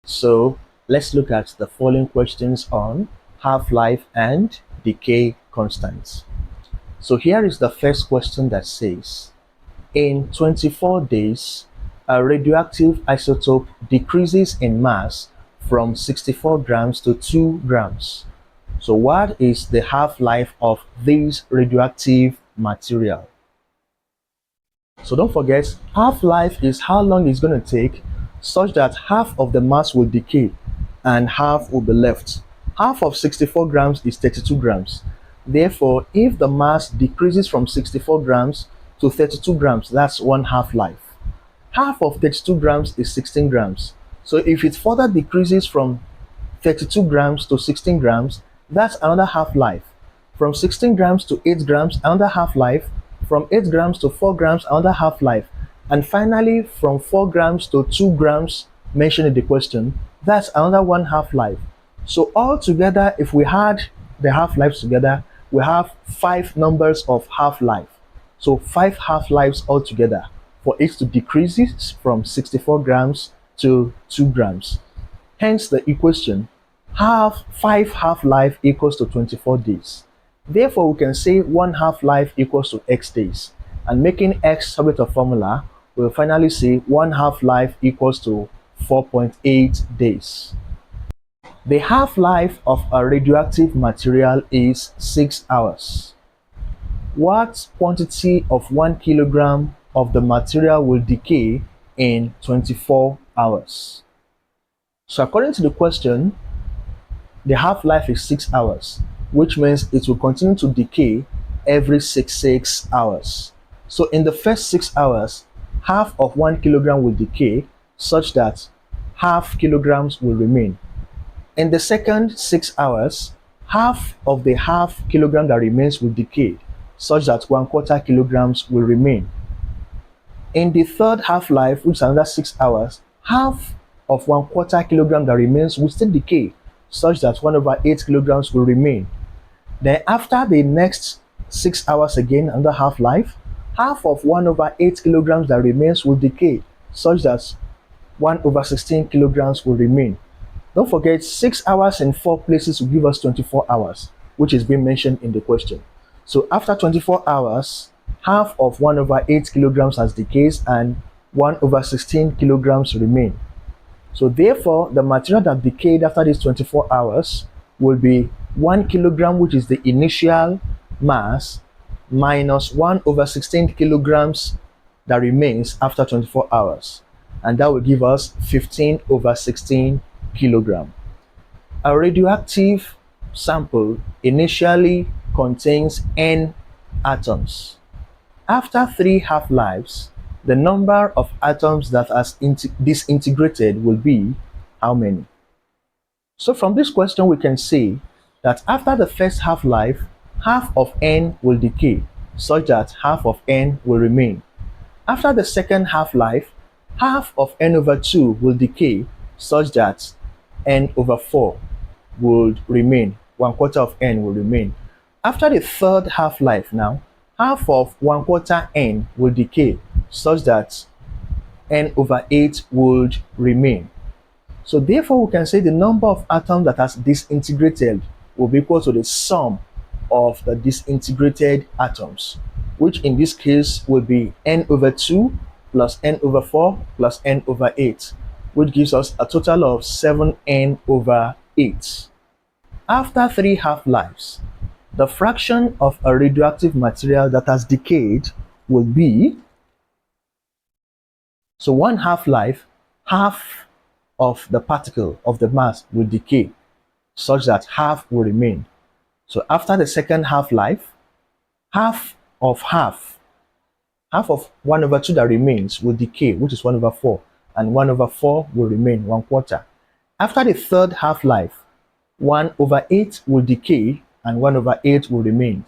So let's look at the following questions on half-life and decay constants. So here is the first question that says, in 24 days, a radioactive isotope decreases in mass from 64 grams to 2 grams. So what is the half-life of this radioactive material? So don't forget, half-life is how long it's going to take such that half of the mass will decay and half will be left. Half of 64 grams is 32 grams. Therefore, if the mass decreases from 64 grams to 32 grams, that's one half-life. Half of 32 grams is 16 grams. So if it further decreases from 32 grams to 16 grams, that's another half-life. From 16 grams to 8 grams, another half-life. From 8 grams to 4 grams, another half-life. And finally, from 4 grams to 2 grams mentioned in the question, that's another one half-life. So altogether, if we had the half-lives together, we have 5 numbers of half-life. So 5 half-lives altogether for it to decrease from 64 grams to 2 grams. Hence the equation 5 half-life equals to 24 days. Therefore, we can say 1 half-life equals to x days. And making x subject of formula, we'll finally say 1 half-life equals to 4.8 days. The half-life of a radioactive material is 6 hours. What quantity of 1 kilogram of the material will decay in 24 hours? So according to the question, the half-life is 6 hours, which means it will continue to decay every 6 hours. So in the first 6 hours, half of 1 kilogram will decay such that half kilograms will remain. In the second 6 hours, half of the half kilogram that remains will decay such that 1/4 kilograms will remain. In the third half-life, which is another 6 hours, half of 1/4 kilogram that remains will still decay such that 1/8 kilograms will remain. Then after the next 6 hours again, another half-life, half of 1/8 kilograms that remains will decay such that 1/16 kilograms will remain. Don't forget, 6 hours in 4 places will give us 24 hours, which is being mentioned in the question. So after 24 hours, half of 1/8 kilograms has decayed and 1/16 kilograms remain. So therefore, the material that decayed after these 24 hours will be 1 kilogram, which is the initial mass, minus 1/16 kilograms that remains after 24 hours. And that will give us 15/16 kilogram. A radioactive sample initially contains n atoms. After 3 half-lives, the number of atoms that are disintegrated will be how many? So from this question, we can say that after the first half-life, half of n will decay, such that half of n will remain. After the second half-life, half of n/2 will decay, such that n/4 would remain, 1/4 of n will remain. After the third half-life now, half of 1/4 n will decay, such that n/8 would remain. So therefore, we can say the number of atoms that has disintegrated will be equal to the sum of the disintegrated atoms, which in this case will be n/2 plus n/4 plus n/8, which gives us a total of 7n/8. After 3 half-lives, the fraction of a radioactive material that has decayed will be, so 1 half-life, half of the particle of the mass will decay such that half will remain. So after the second half-life, half of 1/2 that remains will decay, which is 1/4, and 1/4 will remain, 1/4. After the third half-life, 1/8 will decay and 1/8 will remain.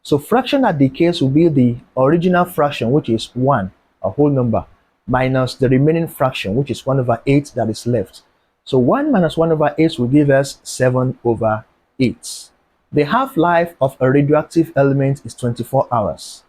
So fraction that decays will be the original fraction, which is 1, a whole number, minus the remaining fraction, which is 1/8 that is left. So 1 minus 1/8 will give us 7/8. The half-life of a radioactive element is 24 hours.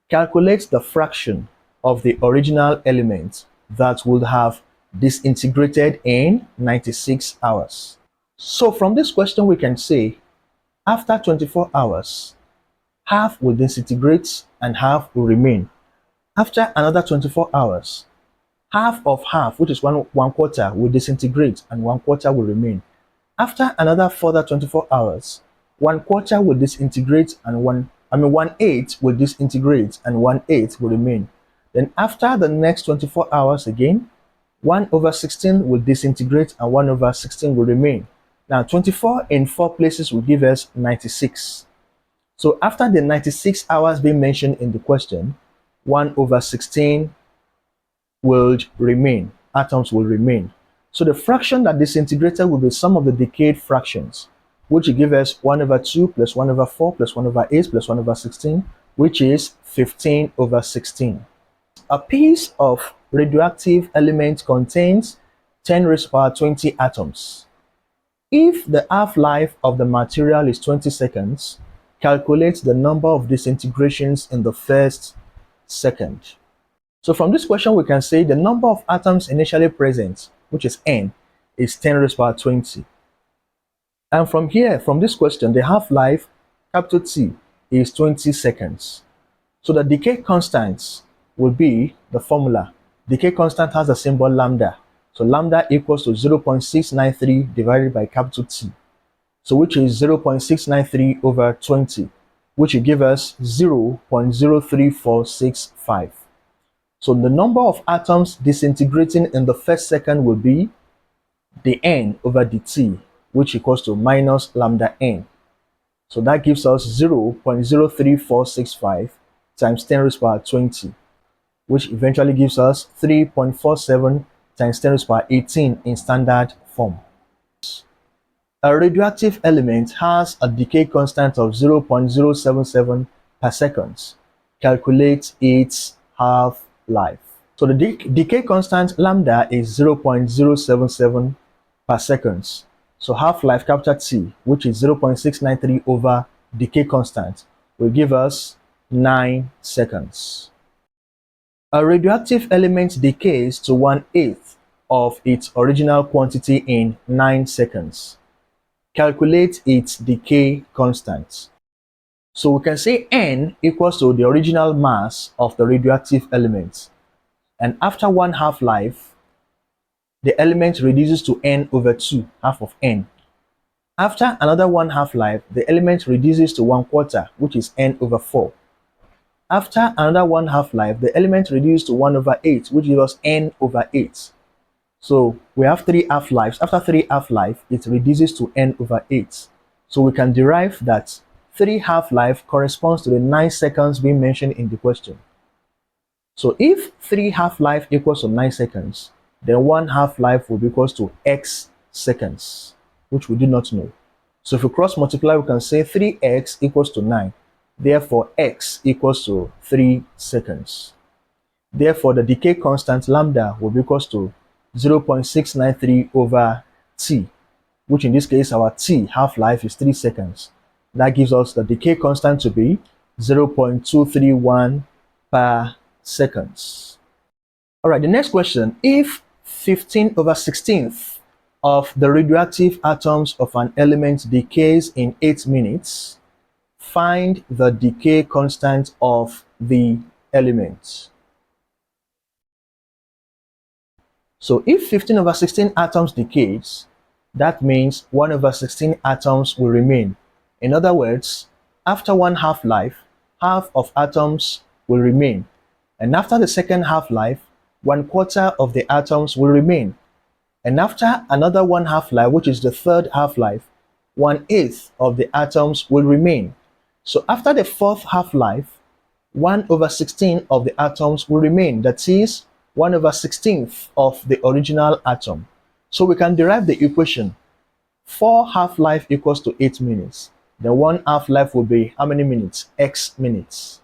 Calculate the fraction of the original element that would have disintegrated in 96 hours. So from this question, we can say after 24 hours, half will disintegrate and half will remain. After another 24 hours, half of half, which is one quarter, will disintegrate and one quarter will remain. After another further 24 hours, one quarter will disintegrate and 1/8 will disintegrate and 1/8 will remain. Then after the next 24 hours again, 1/16 will disintegrate and 1/16 will remain. Now 24 in 4 places will give us 96. So after the 96 hours being mentioned in the question, 1/16 will remain, atoms will remain. So the fraction that disintegrated will be sum of the decayed fractions, which will give us 1/2 plus 1/4 plus 1/8 plus 1/16, which is 15/16. A piece of radioactive element contains 10 raised to the power 20 atoms. If the half-life of the material is 20 seconds, calculate the number of disintegrations in the first second. So from this question, we can say the number of atoms initially present, which is n, is 10 raised to the power 20. And from here, from this question, the half-life, capital T, is 20 seconds. So the decay constant will be the formula. Decay constant has the symbol lambda. So lambda equals to 0.693 divided by capital T. So which is 0.693 over 20, which will give us 0.03465. So the number of atoms disintegrating in the first second will be the n over the t, which equals to minus lambda n. So that gives us 0.03465 times 10 raised to the power 20, which eventually gives us 3.47 times 10 raised to the power 18 in standard form. A radioactive element has a decay constant of 0.077 per second. Calculate its half-life. So the decay constant lambda is 0.077 per second. So half-life capital T, which is 0.693 over decay constant, will give us 9 seconds. A radioactive element decays to 1/8 of its original quantity in 9 seconds. Calculate its decay constant. So we can say n equals to the original mass of the radioactive element. And after one half-life, the element reduces to n over 2, half of n. After another one half-life, the element reduces to 1/4, which is n over 4. After another one half-life, the element reduces to 1/8, which gives us n over 8. So we have 3 half-lives. After 3 half-life, it reduces to n over 8. So we can derive that 3 half-life corresponds to the 9 seconds being mentioned in the question. So if 3 half-life equals to 9 seconds, then 1 half-life will be equals to x seconds, which we do not know. So if we cross multiply, we can say 3x equals to 9. Therefore, x equals to 3 seconds. Therefore, the decay constant lambda will be equals to 0.693 over t, which in this case, our t half-life is 3 seconds. That gives us the decay constant to be 0.231 per seconds. All right, the next question. If 15/16 of the radioactive atoms of an element decays in 8 minutes, find the decay constant of the element. So if 15/16 atoms decays, that means 1/16 atoms will remain. In other words, after one half-life, half of atoms will remain. And after the second half-life, 1/4 of the atoms will remain. And after another one half-life, which is the third half-life, 1/8 of the atoms will remain. So after the fourth half-life, 1/16 of the atoms will remain. That is 1/16 of the original atom. So we can derive the equation. 4 half-life equals to 8 minutes. Then 1 half-life will be how many minutes? X minutes.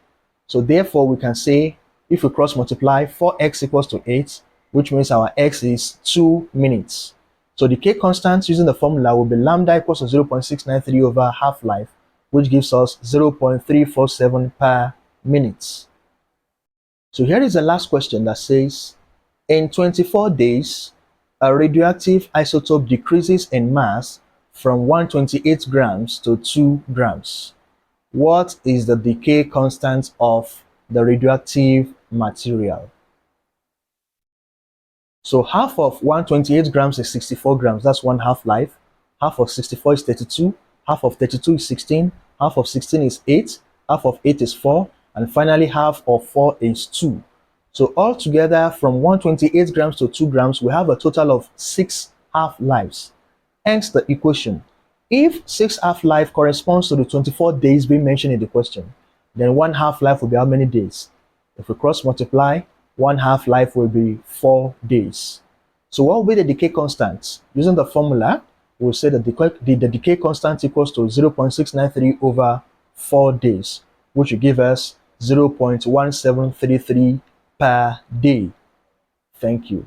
So therefore we can say, if we cross multiply, 4x equals to 8, which means our x is 2 minutes. So decay constant using the formula will be lambda equals to 0.693 over half-life, which gives us 0.347 per minute. So here is the last question that says, In 24 days, a radioactive isotope decreases in mass from 128 grams to 2 grams. What is the decay constant of the radioactive material? So half of 128 grams is 64 grams. That's one half life. Half of 64 is 32. Half of 32 is 16. Half of 16 is 8. Half of 8 is 4. And finally, half of 4 is 2. So altogether, from 128 grams to 2 grams, we have a total of 6 half lives. Hence the equation. If 6 half life corresponds to the 24 days being mentioned in the question, then one half life will be how many days? If we cross multiply, one half life will be 4 days. So what will be the decay constant? Using the formula, we'll say that the decay constant equals to 0.693 over 4 days, which will give us 0.1733 per day. Thank you.